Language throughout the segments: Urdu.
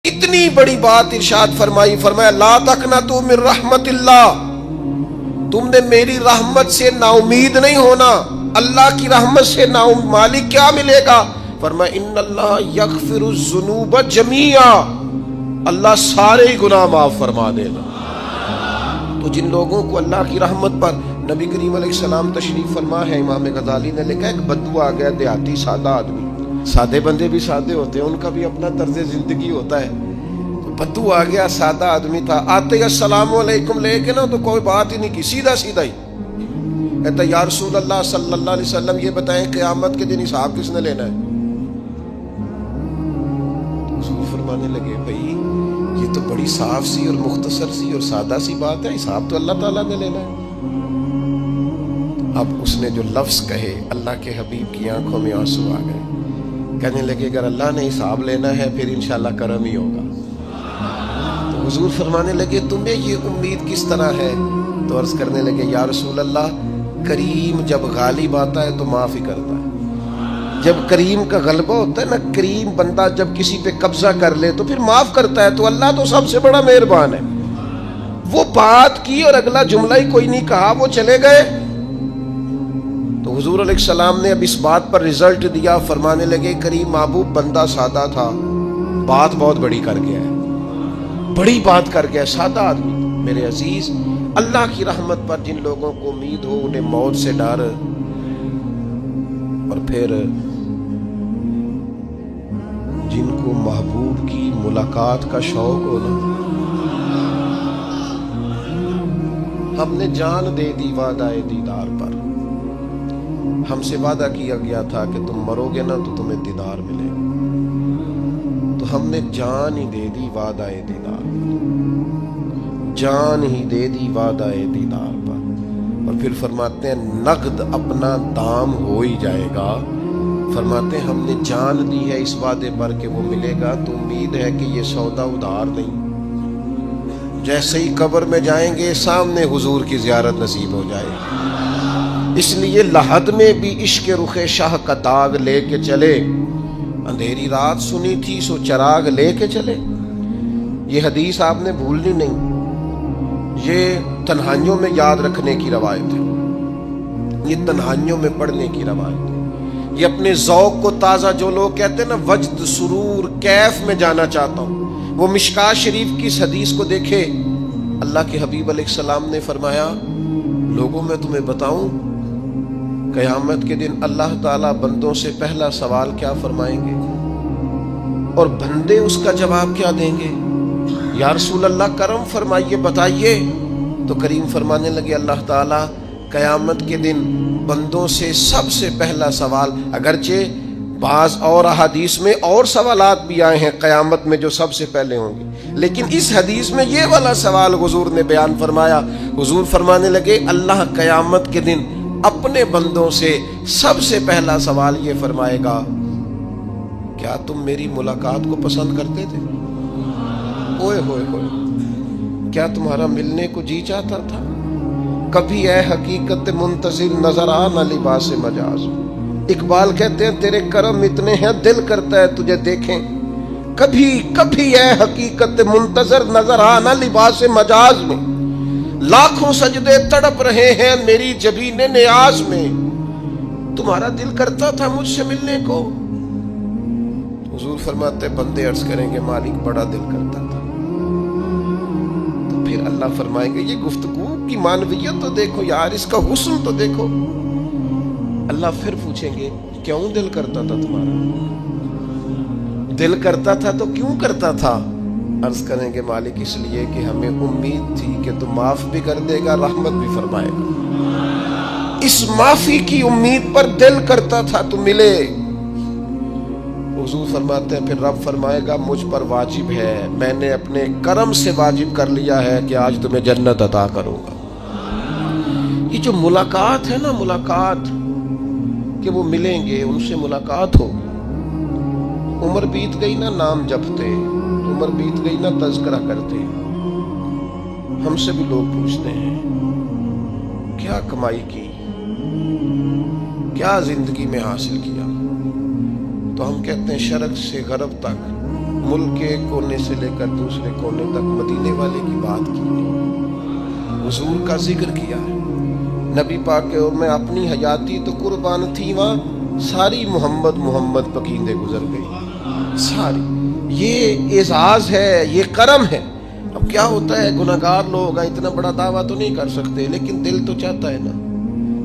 اتنی بڑی بات ارشاد فرمائی، فرمایا لا تقنطوا من رحمت اللہ، تم نے میری رحمت سے نا امید نہیں ہونا۔ اللہ کی رحمت سے نا مالک کیا ملے گا؟ فرمایا ان اللہ یغفر الذنوب جميعا، اللہ سارے گناہ معاف فرما دے گا۔ تو جن لوگوں کو اللہ کی رحمت پر نبی کریم علیہ السلام تشریف فرما ہے، امام غزالی نے لکھا ایک بدو آ گیا، دیہاتی سادہ آدمی، سادے بندے بھی سادے ہوتے ہیں، ان کا بھی اپنا طرز زندگی ہوتا ہے۔ تو بدو آ گیا، سادہ آدمی تھا، آتے ہی السلام علیکم لے کے نا تو کوئی بات ہی نہیں کی، سیدھا سیدھا ہی کہتا یا رسول اللہ صلی اللہ علیہ وسلم یہ بتائیں قیامت کے دن حساب کس نے لینا ہے؟ حضور فرمانے لگے بھائی یہ تو بڑی صاف سی اور مختصر سی اور سادہ سی بات ہے، حساب تو اللہ تعالیٰ نے لینا ہے۔ اب اس نے جو لفظ کہے اللہ کے حبیب کی آنکھوں میں آنسو آ گئے، کہنے لگے اگر اللہ نے حساب لینا ہے پھر انشاءاللہ کرم ہی ہوگا۔ تو حضور فرمانے لگے تمہیں یہ امید کس طرح ہے؟ تو عرض کرنے لگے یا رسول اللہ کریم جب غالب آتا ہے تو معاف ہی کرتا ہے، جب کریم کا غلبہ ہوتا ہے نا، کریم بندہ جب کسی پہ قبضہ کر لے تو پھر معاف کرتا ہے، تو اللہ تو سب سے بڑا مہربان ہے۔ وہ بات کی اور اگلا جملہ ہی کوئی نہیں کہا، وہ چلے گئے۔ تو حضور علیہ السلام نے اب اس بات پر رزلٹ دیا، فرمانے لگے کریم محبوب بندہ سادہ تھا، بات بہت بڑی کر گیا ہے، بڑی بات کر گیا، سادہ آدمی۔ میرے عزیز، اللہ کی رحمت پر جن لوگوں کو امید ہو انہیں موت سے ڈر اور پھر جن کو محبوب کی ملاقات کا شوق ہو نا، ہم نے جان دے دی وعدہ دیدار پر، ہم سے وعدہ کیا گیا تھا کہ تم مرو گے نا تو تمہیں دیدار ملے گا، تو ہم نے جان ہی دے دی وعدہ دیدار پر، جان ہی دے دی وعدہ دیدار پر۔ اور پھر فرماتے ہیں نقد اپنا دام ہو ہی جائے گا، فرماتے ہیں ہم نے جان دی ہے اس وعدے پر کہ وہ ملے گا، تو امید ہے کہ یہ سودا ادھار نہیں، جیسے ہی قبر میں جائیں گے سامنے حضور کی زیارت نصیب ہو جائے گی۔ اس لیے لحد میں بھی عشق رخ شاہ کا داغ لے کے چلے، اندھیری رات سنی تھی سو چراغ لے کے چلے۔ یہ حدیث آپ نے بھولنی نہیں، یہ تنہائیوں میں یاد رکھنے کی روایت ہے، یہ تنہائیوں میں پڑھنے کی روایت ہے۔ یہ اپنے ذوق کو تازہ، جو لوگ کہتے ہیں نا وجد سرور کیف میں جانا چاہتا ہوں، وہ مشکاۃ شریف کی اس حدیث کو دیکھے۔ اللہ کے حبیب علیہ السلام نے فرمایا لوگوں میں تمہیں بتاؤں قیامت کے دن اللہ تعالیٰ بندوں سے پہلا سوال کیا فرمائیں گے اور بندے اس کا جواب کیا دیں گے؟ یا رسول اللہ کرم فرمائیے، بتائیے۔ تو کریم فرمانے لگے اللہ تعالیٰ قیامت کے دن بندوں سے سب سے پہلا سوال، اگرچہ بعض اور احادیث میں اور سوالات بھی آئے ہیں قیامت میں جو سب سے پہلے ہوں گے، لیکن اس حدیث میں یہ والا سوال حضور نے بیان فرمایا۔ حضور فرمانے لگے اللہ قیامت کے دن اپنے بندوں سے سب سے پہلا سوال یہ فرمائے گا کیا تم میری ملاقات کو پسند کرتے تھے؟ اوئے ہوئے ہوئے، کیا تمہارا ملنے کو جی چاہتا تھا؟ کبھی اے حقیقت منتظر نظر آ نہ لباس مجاز۔ اقبال کہتے ہیں تیرے کرم اتنے ہیں دل کرتا ہے تجھے دیکھیں، کبھی کبھی اے حقیقت منتظر نظر آ نہ لباس مجاز میں، لاکھوں سجدے تڑپ رہے ہیں میری جبین نیاز میں، تمہارا دل کرتا تھا مجھ سے ملنے کو؟ حضور فرماتے بندے عرض کریں گے مالک بڑا دل کرتا تھا۔ تو پھر اللہ فرمائیں گے یہ گفتگو کی معنویت تو دیکھو یار، اس کا حسن تو دیکھو۔ اللہ پھر پوچھیں گے کیوں دل کرتا تھا تمہارا؟ دل کرتا تھا تو کیوں کرتا تھا؟ عرض کریں گے مالک اس لیے کہ ہمیں امید تھی کہ تو معاف بھی کر دے گا، رحمت بھی فرمائے گا، اس معافی کی امید پر دل کرتا تھا تو ملے۔ حضور فرماتے ہیں پھر رب فرمائے گا مجھ پر واجب ہے، میں نے اپنے کرم سے واجب کر لیا ہے کہ آج تمہیں جنت عطا کروں گا۔ یہ جو ملاقات ہے نا، ملاقات کہ وہ ملیں گے، ان سے ملاقات ہوگی۔ عمر بیت گئی نا نام جپتے، عمر بیت گئی نا تذکرہ کرتے، ہم سے بھی لوگ پوچھتے ہیں کیا کمائی کی، کیا زندگی میں حاصل کیا، تو ہم کہتے ہیں شرق سے غرب تک ملک کے کونے سے لے کر دوسرے کونے تک مدینے والے کی بات کی ہے، حضور کا ذکر کیا ہے۔ نبی پاک کے میں اپنی حیاتی تو قربان تھی، وہاں ساری محمد محمد پکیندے گزر گئی ساری۔ یہ اعزاز ہے، یہ کرم ہے۔ اب کیا ہوتا ہے، گناہگار لوگ ہیں، اتنا بڑا دعویٰ تو نہیں کر سکتے، لیکن دل تو چاہتا ہے نا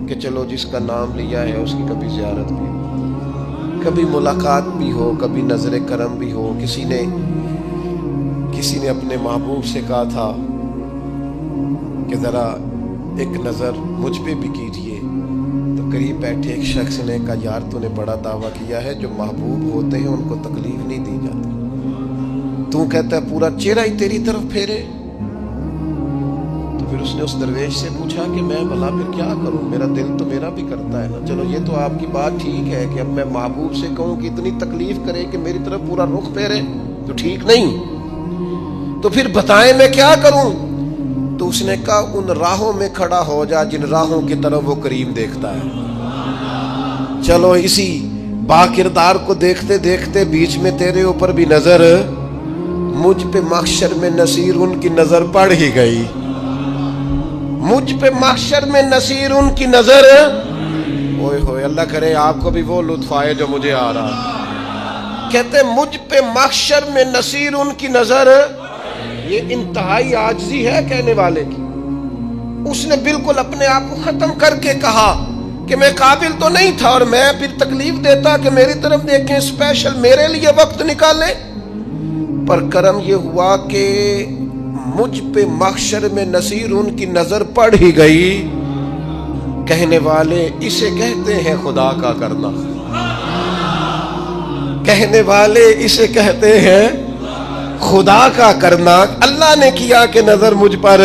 کہ چلو جس کا نام لیا ہے اس کی کبھی زیارت بھی ہو، کبھی ملاقات بھی ہو، کبھی نظر کرم بھی ہو۔ کسی نے اپنے محبوب سے کہا تھا کہ ذرا ایک نظر مجھ پہ بھی کیجئے، تو قریب بیٹھے ایک شخص نے کہا یار تو نے بڑا دعویٰ کیا ہے، جو محبوب ہوتے ہیں ان کو تکلیف نہیں دی جاتی، تو کہتا ہے پورا چہرہ ہی تیری طرف پھیرے۔ تو پھر اس نے اس درویش سے پوچھا کہ میں بھلا پھر کیا کروں، میرا دل تو میرا بھی کرتا ہے نا، چلو یہ تو آپ کی بات ٹھیک ہے کہ اب میں محبوب سے کہوں کہ اتنی تکلیف کرے کہ میری طرف پورا رخ پھیرے تو ٹھیک نہیں، تو پھر بتائیں میں کیا کروں؟ تو اس نے کہا ان راہوں میں کھڑا ہو جا جن راہوں کی طرف وہ کریم دیکھتا ہے۔ چلو اسی با کردار کو دیکھتے دیکھتے بیچ میں تیرے اوپر بھی نظر، مجھ پہ محشر میں نصیر ان کی نظر پڑ ہی گئی، مجھ پہ محشر میں نصیر ان کی نظر۔ اوئے ہوئے، اللہ کرے آپ کو بھی وہ لطف آئے جو مجھے آ رہا۔ کہتے مجھ پہ محشر میں نصیر ان کی نظر، یہ انتہائی عاجزی ہے کہنے والے کی۔ اس نے بالکل اپنے آپ کو ختم کر کے کہا کہ میں قابل تو نہیں تھا، اور میں پھر تکلیف دیتا کہ میری طرف دیکھیں، اسپیشل میرے لیے وقت نکالیں، پر کرم یہ ہوا کہ مجھ پہ محشر میں نصیر ان کی نظر پڑ ہی گئی۔ کہنے والے اسے کہتے ہیں خدا کا کرنا، کہنے والے اسے کہتے ہیں خدا کا کرنا۔ اللہ نے کیا کہ نظر مجھ پر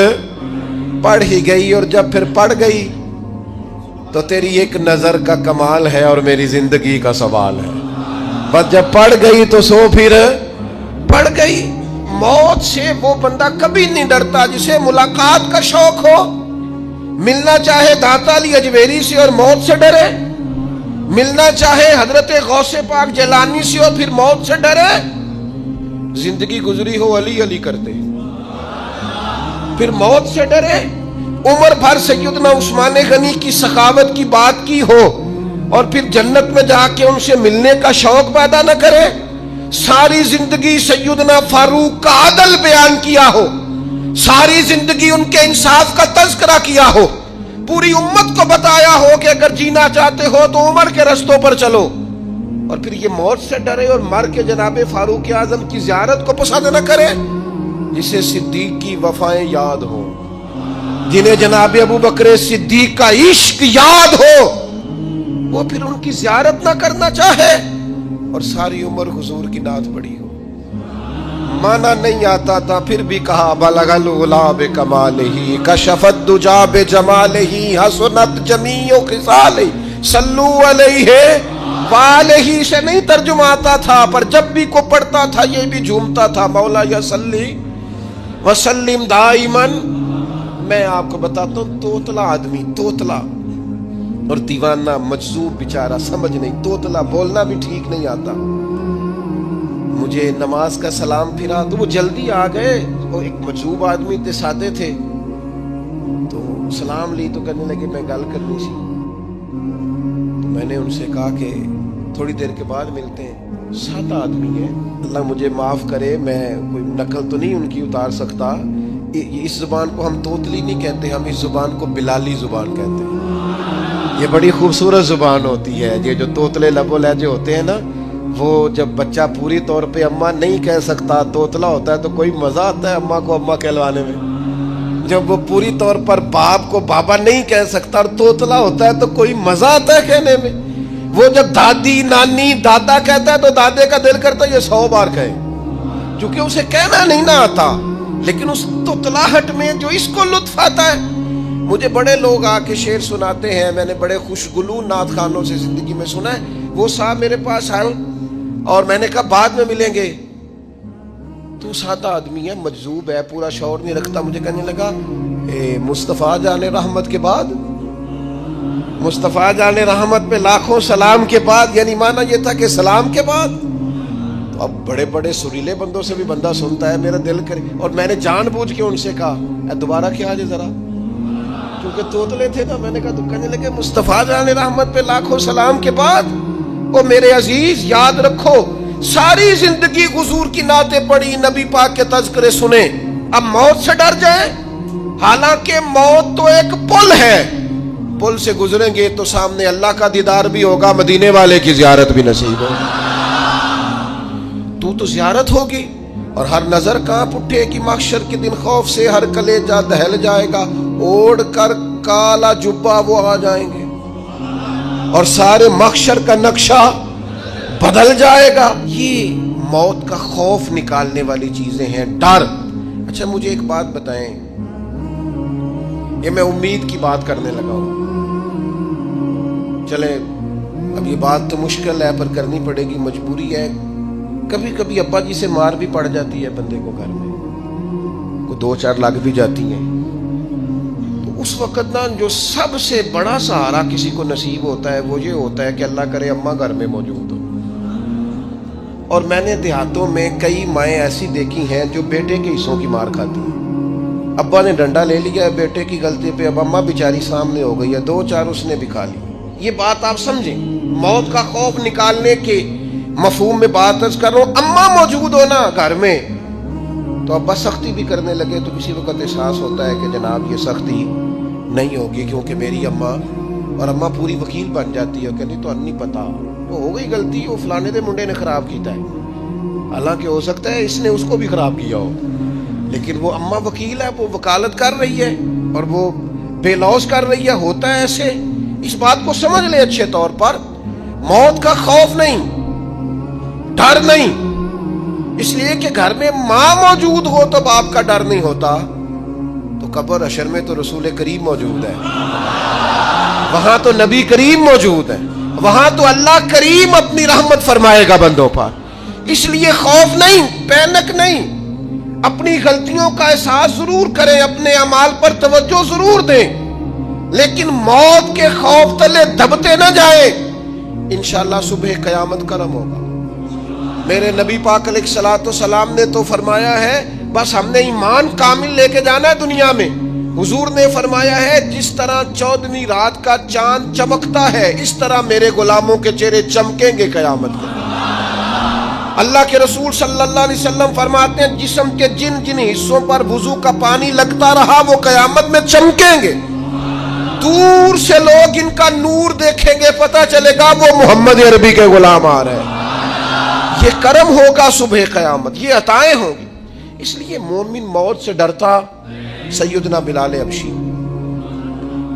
پڑ ہی گئی، اور جب پھر پڑ گئی تو تیری ایک نظر کا کمال ہے اور میری زندگی کا سوال ہے، بس جب پڑ گئی تو سو پھر پڑ گئی۔ موت سے وہ بندہ کبھی نہیں ڈرتا جسے ملاقات کا شوق ہو، ملنا چاہے داتا علی اجویری سے اور موت سے ڈرے، ملنا چاہے حضرت غوث پاک جیلانی سے اور پھر موت سے ڈرے۔ زندگی گزری ہو علی علی کرتے پھر موت سے ڈرے، عمر بھر سیدنا عثمان غنی کی سخاوت کی بات کی ہو اور پھر جنت میں جا کے ان سے ملنے کا شوق پیدا نہ کرے، ساری زندگی سیدنا فاروق کا عدل بیان کیا ہو، ساری زندگی ان کے انصاف کا تذکرہ کیا ہو، پوری امت کو بتایا ہو کہ اگر جینا چاہتے ہو تو عمر کے رستوں پر چلو، اور پھر یہ موت سے ڈرے اور مر کے جناب فاروق اعظم کی زیارت کو پسند نہ کرے۔ جسے صدیق کی وفائیں یاد ہو، جنہیں جناب ابو بکر صدیق کا عشق یاد ہو، وہ پھر ان کی زیارت نہ کرنا چاہے اور ساری عمر حضور کی نعت پڑھی ہو۔ مانا نہیں آتا تھا پھر بھی کہا بلغ العلا بکمالہ کشف الدجا بجمالہ حسنت جمیع خصالہ صلو علیہ والہ سے نہیں ترجمہ آتا تھا، پر جب بھی کو پڑھتا تھا یہ بھی جھومتا تھا، مولا یا صلی وسلم دائماً۔ میں آپ کو بتاتا ہوں، توتلا آدمی، توتلا اور دیوانہ مجذوب بیچارہ، سمجھ نہیں، توتلا بولنا بھی ٹھیک نہیں آتا۔ مجھے نماز کا سلام پھرا تو وہ جلدی آ گئے، وہ ایک مجذوب آدمی تھے، سادے تھے، تو سلام لی تو کہنے لگے میں گل کرنی سی، تو میں نے ان سے کہا کہ تھوڑی دیر کے بعد ملتے ہیں۔ سادہ آدمی ہے، اللہ مجھے معاف کرے، میں کوئی نقل تو نہیں ان کی اتار سکتا، اس زبان کو ہم توتلی نہیں کہتے، ہم اس زبان کو بلالی زبان کہتے ہیں۔ یہ بڑی خوبصورت زبان ہوتی ہے، یہ جو توتلے لب و لہجے ہوتے ہیں نا، وہ جب بچہ پوری طور پہ اماں نہیں کہہ سکتا، توتلا ہوتا ہے، تو کوئی مزہ آتا ہے اماں کو اماں کہلوانے میں۔ جب وہ پوری طور پر باپ کو بابا نہیں کہہ سکتا اور توتلا ہوتا ہے تو کوئی مزہ آتا ہے کہنے میں۔ وہ جب دادی نانی دادا کہتا ہے تو دادے کا دل کرتا ہے یہ 100 بار کہے، چونکہ اسے کہنا نہیں نہ آتا، لیکن اس توتلاہٹ میں جو اس کو لطف آتا ہے۔ مجھے بڑے لوگ آ کے شعر سناتے ہیں، میں نے بڑے خوشگلو نعت خانوں سے زندگی میں سنا ہے، وہ صاحب میرے پاس آئے اور میں نے کہا بعد میں ملیں گے، تو سادہ آدمی ہے، مجذوب ہے، پورا شعور نہیں رکھتا، مجھے کہنے لگا مصطفیٰ جان رحمت کے بعد، مصطفیٰ جان رحمت پہ لاکھوں سلام کے بعد، یعنی معنی یہ تھا کہ سلام کے بعد، تو اب بڑے بڑے سریلے بندوں سے بھی بندہ سنتا ہے میرا دل کرے، اور میں نے جان بوجھ کے ان سے کہا دوبارہ کیا آج ذرا، کیونکہ توتلے تھے نا، میں نے کہا تو کہنے لگے مصطفیٰ جان رحمت پہ لاکھوں سلام کے بعد او میرے عزیز یاد رکھو ساری زندگی حضور کی نعتیں پڑھی، نبی پاک کے تذکرے سنے، اب موت سے ڈر جائیں؟ حالانکہ موت تو ایک پل ہے، پل سے گزریں گے تو سامنے اللہ کا دیدار بھی ہوگا، مدینے والے کی زیارت بھی نصیب ہوگی، تو زیارت ہوگی، اور ہر نظر کانپ اٹھے کہ محشر کے دن خوف سے ہر کلیجہ دہل جائے گا، اوڑھ کر کالا جبہ وہ آ جائیں گے اور سارے محشر کا نقشہ بدل جائے گا۔ یہ موت کا خوف نکالنے والی چیزیں ہیں، ڈر۔ اچھا مجھے ایک بات بتائیں، یہ میں امید کی بات کرنے لگا ہوں، چلیں اب یہ بات تو مشکل ہے پر کرنی پڑے گی، مجبوری ہے۔ کبھی کبھی ابا جی سے مار بھی پڑ جاتی ہے بندے کو، گھر میں کو 2-4 لگ بھی جاتی ہیں، تو اس وقت نا جو سب سے بڑا سہارا کسی کو نصیب ہوتا ہے وہ یہ ہوتا ہے کہ اللہ کرے اماں گھر میں موجود ہو۔ اور میں نے دیہاتوں میں کئی مائیں ایسی دیکھی ہیں جو بیٹے کے حصوں کی مار کھاتی ہیں، ابا نے ڈنڈا لے لیا ہے بیٹے کی غلطی پہ، اب اماں بیچاری سامنے ہو گئی ہے، 2-4 اس نے بھی کھا لی۔ یہ بات آپ سمجھیں، موت کا خوف نکالنے کے مفہوم میں بات عرض کر رہا ہوں۔ اماں موجود ہو نا گھر میں تو ابا سختی بھی کرنے لگے تو کسی وقت احساس ہوتا ہے کہ جناب یہ سختی نہیں ہوگی کیونکہ میری اماں، اور اماں پوری وکیل بن جاتی ہے، کہتی تو نہیں پتا وہ ہو گئی غلطی، وہ فلانے دے منڈے نے خراب کیتا ہے، حالانکہ ہو سکتا ہے اس نے اس کو بھی خراب کیا ہو، لیکن وہ اماں وکیل ہے، وہ وکالت کر رہی ہے اور وہ بے لوث کر رہی ہے، ہوتا ہے ایسے۔ اس بات کو سمجھ لے اچھے طور پر، موت کا خوف نہیں، ڈر نہیں، اس لیے کہ گھر میں ماں موجود ہو تو باپ کا ڈر نہیں ہوتا، تو قبر حشر میں تو رسول کریم موجود ہے، وہاں تو نبی کریم موجود ہے، وہاں تو اللہ کریم اپنی رحمت فرمائے گا بندوں پر، اس لیے خوف نہیں، پینک نہیں، اپنی غلطیوں کا احساس ضرور کریں، اپنے اعمال پر توجہ ضرور دیں، لیکن موت کے خوف تلے دبتے نہ جائیں، انشاءاللہ صبح قیامت کرم ہوگا۔ میرے نبی پاک علیہ الصلوۃ والسلام نے تو فرمایا ہے بس ہم نے ایمان کامل لے کے جانا ہے دنیا میں۔ حضور نے فرمایا ہے جس طرح 14ویں رات کا چاند چمکتا ہے اس طرح میرے غلاموں کے چہرے چمکیں گے قیامت میں۔ اللہ کے رسول صلی اللہ علیہ وسلم فرماتے ہیں جسم کے جن جن حصوں پر وضو کا پانی لگتا رہا وہ قیامت میں چمکیں گے، دور سے لوگ ان کا نور دیکھیں گے، پتہ چلے گا وہ محمد عربی کے غلام آ رہے ہیں۔ یہ کرم ہوگا صبح قیامت، یہ عطائیں ہوں گی، اس لیے مومن موت سے ڈرتا۔ سیدنا بلال حبشی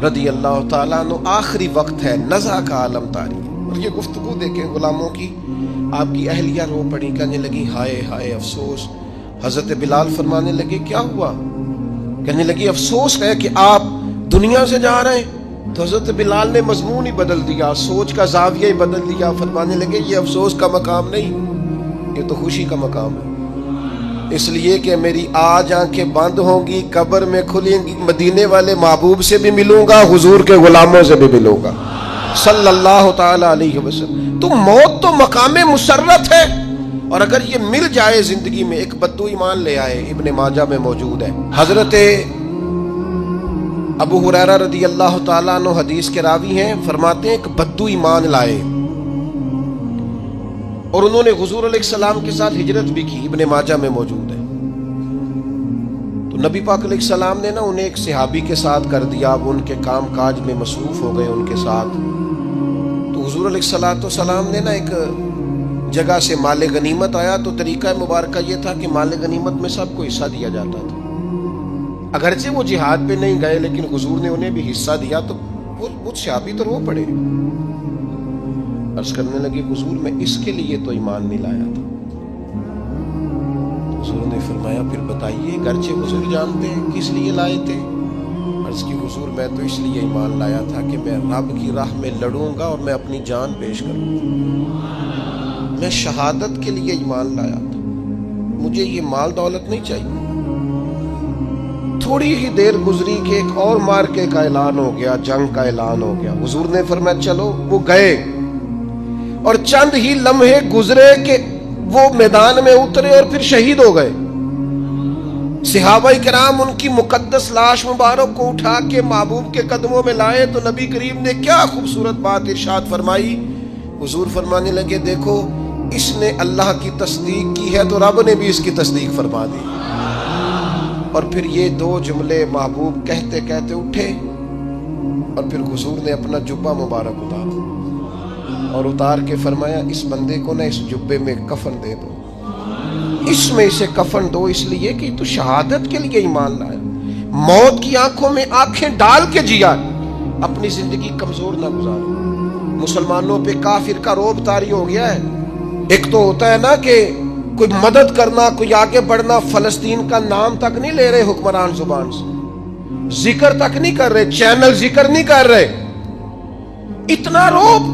رضی اللہ تعالیٰ عنہ، آخری وقت ہے، نزع کا عالم طاری، اور یہ گفتگو دیکھیں غلاموں کی، آپ کی اہلیہ رو پڑی، کہنے لگی ہائے ہائے افسوس۔ حضرت بلال فرمانے لگے کیا ہوا؟ کہنے لگی افسوس ہے کہ آپ دنیا سے جا رہے ہیں۔ تو حضرت بلال نے مضمون ہی بدل دیا، سوچ کا زاویہ ہی بدل دیا، فرمانے لگے یہ افسوس کا مقام نہیں، یہ تو خوشی کا مقام ہے، اس لیے کہ میری آج آنکھیں بند ہوں گی، قبر میں کھلیں گی، مدینے والے محبوب سے بھی ملوں گا، حضور کے غلاموں سے بھی ملوں گا صلی اللہ تعالی علیہ وسلم۔ تو موت تو مقام مسرت ہے، اور اگر یہ مل جائے زندگی میں، ایک بدو ایمان لے آئے، ابن ماجہ میں موجود ہے، حضرت ابو ہریرہ رضی اللہ تعالیٰ عنہ حدیث کے راوی ہیں، فرماتے ہیں ایک بدو ایمان لائے اور انہوں نے حضور علیہ السلام کے ساتھ ہجرت بھی کی، ابن ماجہ میں موجود ہے۔ تو نبی پاک علیہ السلام نے نا انہیں ایک صحابی کے ساتھ کر دیا، وہ ان کے کام کاج میں مصروف ہو گئے ان کے ساتھ۔ تو حضور علیہ السلام نے نا ایک جگہ سے مال غنیمت آیا، تو طریقہ مبارکہ یہ تھا کہ مال غنیمت میں سب کو حصہ دیا جاتا تھا، اگرچہ وہ جہاد پہ نہیں گئے لیکن حضور نے انہیں بھی حصہ دیا، تو وہ صحابی تو رو پڑے، عرض کرنے لگے حضور میں اس کے لیے تو ایمان نہیں لایا تھا۔ حضور نے فرمایا پھر بتائیے، گرچہ حضور جانتے ہیں کس لیے لائے تھے؟ عرض کی حضور میں تو اس لیے ایمان لایا تھا کہ میں رب کی راہ میں لڑوں گا اور میں اپنی جان پیش کروں گا، میں شہادت کے لیے ایمان لایا تھا، مجھے یہ مال دولت نہیں چاہیے۔ تھوڑی ہی دیر گزری کہ ایک اور مارکے کا اعلان ہو گیا، جنگ کا اعلان ہو گیا۔ حضور نے فرمایا چلو، وہ گئے، اور چند ہی لمحے گزرے کہ وہ میدان میں اترے اور پھر شہید ہو گئے. صحابہ کرام ان کی مقدس لاش مبارک کو اٹھا کے محبوب کے قدموں میں لائے تو نبی کریم نے کیا خوبصورت بات ارشاد فرمائی. حضور فرمانے لگے دیکھو اس نے اللہ کی تصدیق کی ہے تو رب نے بھی اس کی تصدیق فرما دی. اور پھر یہ دو جملے محبوب کہتے کہتے اٹھے اور پھر حضور نے اپنا جبہ مبارک اتارا اور اتار کے فرمایا اس بندے کو نہ اس جبے میں کفن دے دو, اس میں اسے کفن دو, اس لیے کہ تو شہادت کے لیے ایمان لایا, موت کی آنکھوں میں آنکھیں ڈال کے جیا, اپنی زندگی کمزور نہ گزارے. مسلمانوں پہ کافر کا روب طاری ہو گیا ہے. ایک تو ہوتا ہے نا کہ کوئی مدد کرنا, کوئی آگے بڑھنا, فلسطین کا نام تک نہیں لے رہے حکمران زبان سے, ذکر تک نہیں کر رہے, چینل ذکر نہیں کر رہے. اتنا روب,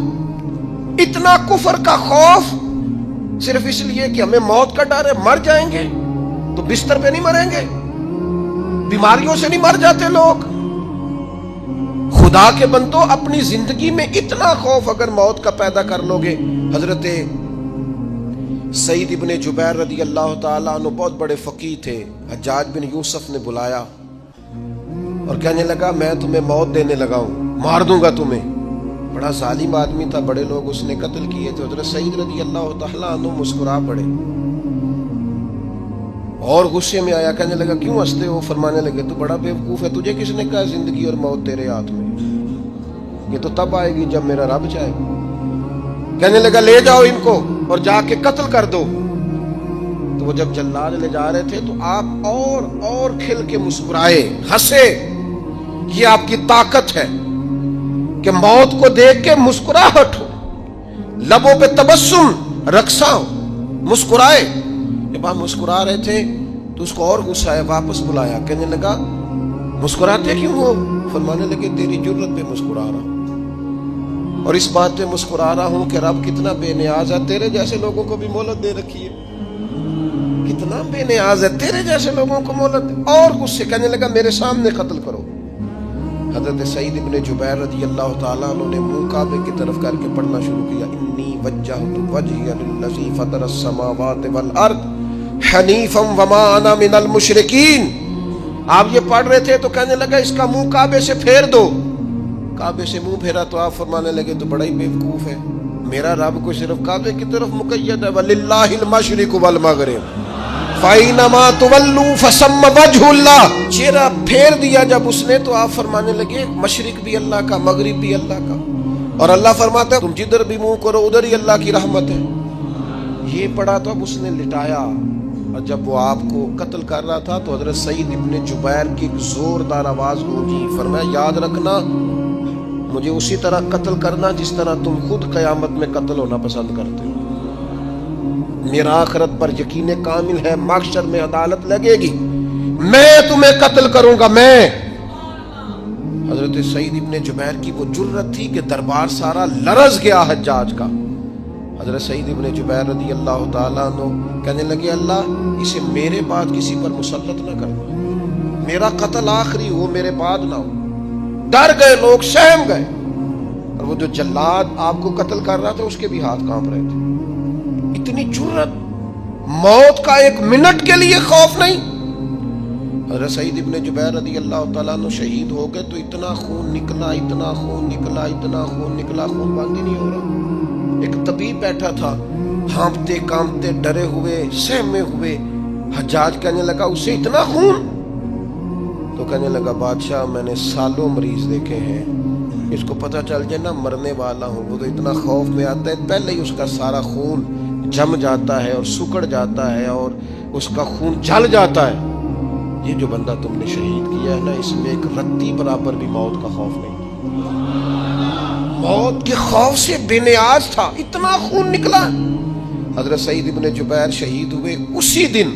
اتنا کفر کا خوف, صرف اس لیے کہ ہمیں موت کا ڈر ہے, مر جائیں گے تو بستر پہ نہیں مریں گے, بیماریوں سے نہیں مر جاتے لوگ. خدا کے بندو اپنی زندگی میں اتنا خوف اگر موت کا پیدا کر لو گے. حضرت سعید ابن جبیر رضی اللہ تعالیٰ عنہ بہت بڑے فقیہ تھے. حجاج بن یوسف نے بلایا اور کہنے لگا میں تمہیں موت دینے لگا ہوں, مار دوں گا تمہیں. بڑا ظالم آدمی تھا, بڑے لوگ اس نے قتل کیے تھے. حضرت سعید رضی اللہ تعالیٰ عنہ مسکرا پڑے اور غصے میں آیا, کہنے لگا کیوں ہنستے ہو؟ فرمانے لگے تو بڑا بیوقوف ہے, تجھے کس نے کہا زندگی اور موت تیرے ہاتھ میں, یہ تو تب آئے گی جب میرا رب چاہے. کہنے لگا لے جاؤ ان کو اور جا کے قتل کر دو. تو وہ جب جلاد لے جا رہے تھے تو آپ اور کھل کے مسکرائے, ہنسے. یہ آپ کی طاقت ہے کہ موت کو دیکھ کے مسکراہٹ ہو, لبوں پہ تبسم رقصاں ہو, مسکرائے. جب آپ مسکرا رہے تھے تو اس کو اور غصہ آیا, واپس بلایا. کہنے لگا مسکراتے کیوں ہو؟ فرمانے لگے تیری جرت پہ مسکرا رہا ہوں اور اس بات پہ مسکرا رہا ہوں کہ رب کتنا بے نیاز ہے, تیرے جیسے لوگوں کو بھی مہلت دے رکھی ہے. کتنا بے نیاز ہے, تیرے جیسے لوگوں کو مہلت دے. اور غصے, کہنے لگا میرے سامنے قتل کرو. حضرت سعید ابن جبیر رضی اللہ تعالیٰ عنہ نے منہ کعبے کی طرف کر کے پڑھنا شروع کیا, انی وجہت وجہی للذی فطر السماوات والارض حنیفا وما انا من المشرکین. آپ یہ پڑھ رہے تھے تو کہنے لگا اس کا منہ کعبے سے پھیر دو. کعبے سے منہ پھیرا تو آپ فرمانے لگے تو بڑا ہی بیوقوف ہے, میرا رب کو صرف کعبے کی طرف مقید ہے, وَلِلَّهِ الْمَشْرِقُ وَالْمَغْرِبُ فَأَيْنَمَا تُوَلُّوا فَثَمَّ وَجْهُ اللَّهِ. چہرہ پھیر دیا جب اس نے تو آپ فرمانے لگے مشرق بھی اللہ کا, مغرب بھی اللہ کا. اور اللہ فرماتا ہے تم جدھر بھی منہ کرو ادھر ہی اللہ کی رحمت ہے. یہ پڑھا تو اب اس نے لٹایا, اور جب وہ آپ کو قتل کر رہا تھا تو حضرت سعید ابن جبیر کی ایک زوردار آواز گونجی. فرمایا یاد رکھنا مجھے اسی طرح قتل کرنا جس طرح تم خود قیامت میں قتل ہونا پسند کرتے ہو. میرا آخرت پر یقین کامل ہے, محشر میں عدالت لگے گی, میں تمہیں قتل کروں گا میں. حضرت سعید ابن جبیر کی وہ جرت تھی کہ دربار سارا لرز گیا حجاج کا. حضرت سعید ابن جبیر رضی اللہ تعالیٰ عنہ کہنے لگے اللہ اسے میرے بعد کسی پر مسلط نہ کرنا, میرا قتل آخری ہو, میرے بعد نہ ہو. ڈر گئے لوگ, سہم گئے. اور وہ جو جلاد آپ کو قتل کر رہا تھا اس کے بھی ہاتھ کانپ رہے تھے. اتنی جرت, موت کا ایک منٹ کے لیے خوف نہیں. حضرت سعید ابن جبیر رضی اللہ تعالیٰ عنہ شہید ہو گئے تو اتنا خون نکلا, اتنا خون نکلا, اتنا خون نکلا, خون بند ہی نہیں ہو رہا. ایک طبیب بیٹھا تھا, ہانپتے کانپتے ڈرے ہوئے سہمے ہوئے. حجاج کہنے لگا اسے اتنا خون؟ تو کہنے لگا بادشاہ میں نے سالوں مریض دیکھے ہیں, اس کو پتہ چل جائے نا مرنے والا ہوں وہ تو اتنا خوف میں آتا ہے, پہلے ہی اس کا سارا خون جم جاتا ہے اور سکڑ جاتا ہے اور اس کا خون جل جاتا ہے. یہ جو بندہ تم نے شہید کیا ہے نا اس میں ایک رتی برابر بھی موت کا خوف نہیں. موت کے خوف سے بے نیاز تھا, اتنا خون نکلا. حضرت سعید ابن جبیر شہید ہوئے اسی دن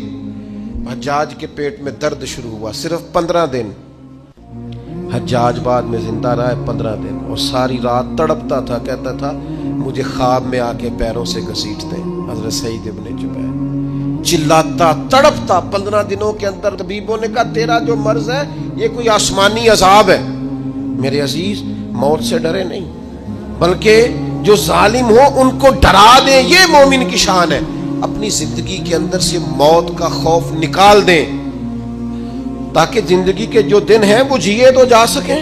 حجاج کے پیٹ میں درد شروع ہوا. صرف 15 دن حجاج بعد میں زندہ رہا ہے, 15 دن, اور ساری رات تڑپتا تھا, کہتا تھا مجھے خواب میں آ کے پیروں سے گھسیٹتے. حضرت سعید ابن جبیر چلاتا تڑپتا. 15 دنوں کے اندر طبیبوں نے کہا تیرا جو مرض ہے یہ کوئی آسمانی عذاب ہے. میرے عزیز موت سے ڈرے نہیں بلکہ جو ظالم ہو ان کو ڈرا دیں, یہ مومن کی شان ہے. اپنی اپنی زندگی کے اندر سے موت کا خوف نکال دیں تاکہ زندگی کے جو دن ہیں وہ جیے تو جا سکیں,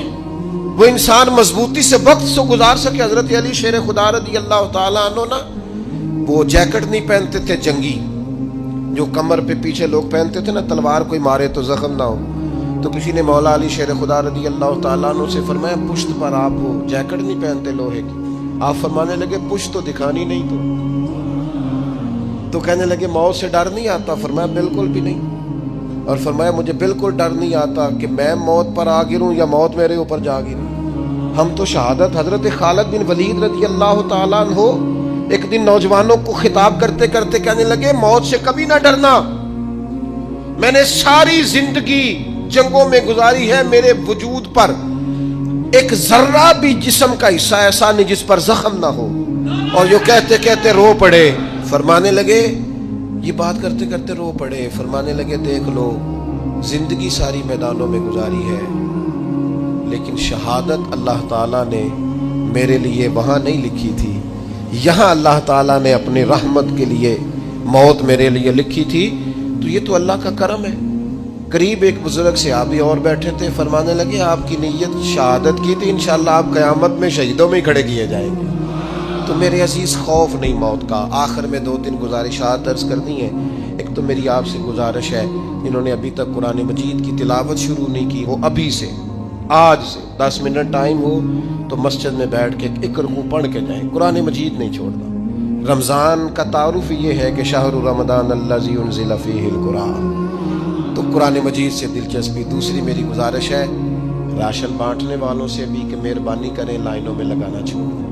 وہ انسان مضبوطی سے وقت سے گزار سکے. حضرت علی شیر خدا رضی اللہ تعالیٰ عنہ نا وہ جیکٹ نہیں پہنتے تھے جنگی, جو کمر پہ پیچھے لوگ پہنتے تھے نا, تلوار کوئی مارے تو زخم نہ ہو. تو کسی نے مولا علی شیر خدا رضی اللہ تعالیٰ عنہ سے فرمایا پشت پر آپ وہ جیکٹ نہیں پہنتے لوہے کی. آپ فرمانے لگے پشت تو دکھانی نہیں تو کہنے لگے موت سے ڈر نہیں آتا؟ فرمایا بالکل بھی نہیں. اور فرمایا مجھے بالکل ڈر نہیں آتا کہ میں موت پر آ گروں یا موت میرے اوپر جا گرے. ہم تو شہادت حضرت خالد بن ولید رضی اللہ تعالیٰ عنہ ایک دن نوجوانوں کو خطاب کرتے کرتے کہنے لگے موت سے کبھی نہ ڈرنا, میں نے ساری زندگی جنگوں میں گزاری ہے, میرے وجود پر ایک ذرہ بھی جسم کا حصہ ایسا نہیں جس پر زخم نہ ہو. اور جو کہتے کہتے رو پڑے. فرمانے لگے یہ بات کرتے کرتے رو پڑے. فرمانے لگے دیکھ لو زندگی ساری میدانوں میں گزاری ہے, لیکن شہادت اللہ تعالیٰ نے میرے لیے وہاں نہیں لکھی تھی, یہاں اللہ تعالیٰ نے اپنی رحمت کے لیے موت میرے لیے لکھی تھی. تو یہ تو اللہ کا کرم ہے. قریب ایک بزرگ صحابی اور بیٹھے تھے, فرمانے لگے آپ کی نیت شہادت کی تھی, انشاءاللہ آپ قیامت میں شہیدوں میں ہی کھڑے کیے جائیں گے. تو میرے عزیز خوف نہیں موت کا. آخر میں 2-3 گزارشات عرض کرنی ہے. ایک تو میری آپ سے گزارش ہے, انہوں نے ابھی تک قرآن مجید کی تلاوت شروع نہیں کی, وہ ابھی سے آج سے 10 منٹ ٹائم ہو تو مسجد میں بیٹھ کے ایک رکوع پڑھ کے جائیں. قرآن مجید نہیں چھوڑنا. رمضان کا تعارف یہ ہے کہ شہر رمضان الذی انزل فیہ القرآن, تو قرآن مجید سے دلچسپی. دوسری میری گزارش ہے راشن بانٹنے والوں سے بھی کہ مہربانی کریں لائنوں میں لگانا چھوڑ دیں,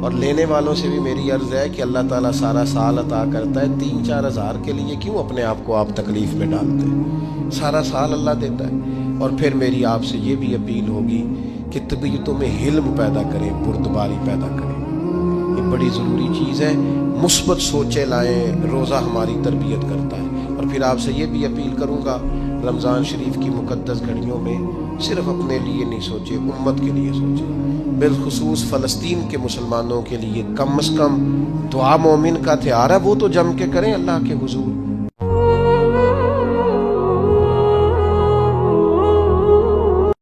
اور لینے والوں سے بھی میری عرض ہے کہ اللہ تعالیٰ سارا سال عطا کرتا ہے, 3-4 ہزار کے لیے کیوں اپنے آپ کو آپ تکلیف میں ڈالتے ہیں, سارا سال اللہ دیتا ہے. اور پھر میری آپ سے یہ بھی اپیل ہوگی کہ طبیعتوں میں حلم پیدا کریں, بردباری پیدا کریں, یہ بڑی ضروری چیز ہے. مثبت سوچیں لائیں, روزہ ہماری تربیت کرتا ہے. اور پھر آپ سے یہ بھی اپیل کروں گا رمضان شریف کی مقدس گھڑیوں میں صرف اپنے لیے نہیں سوچے, امت کے لیے سوچیں, بالخصوص فلسطین کے مسلمانوں کے لیے. کم از کم دعا مومن کا ہتھیار ہے, وہ تو جم کے کریں اللہ کے حضور.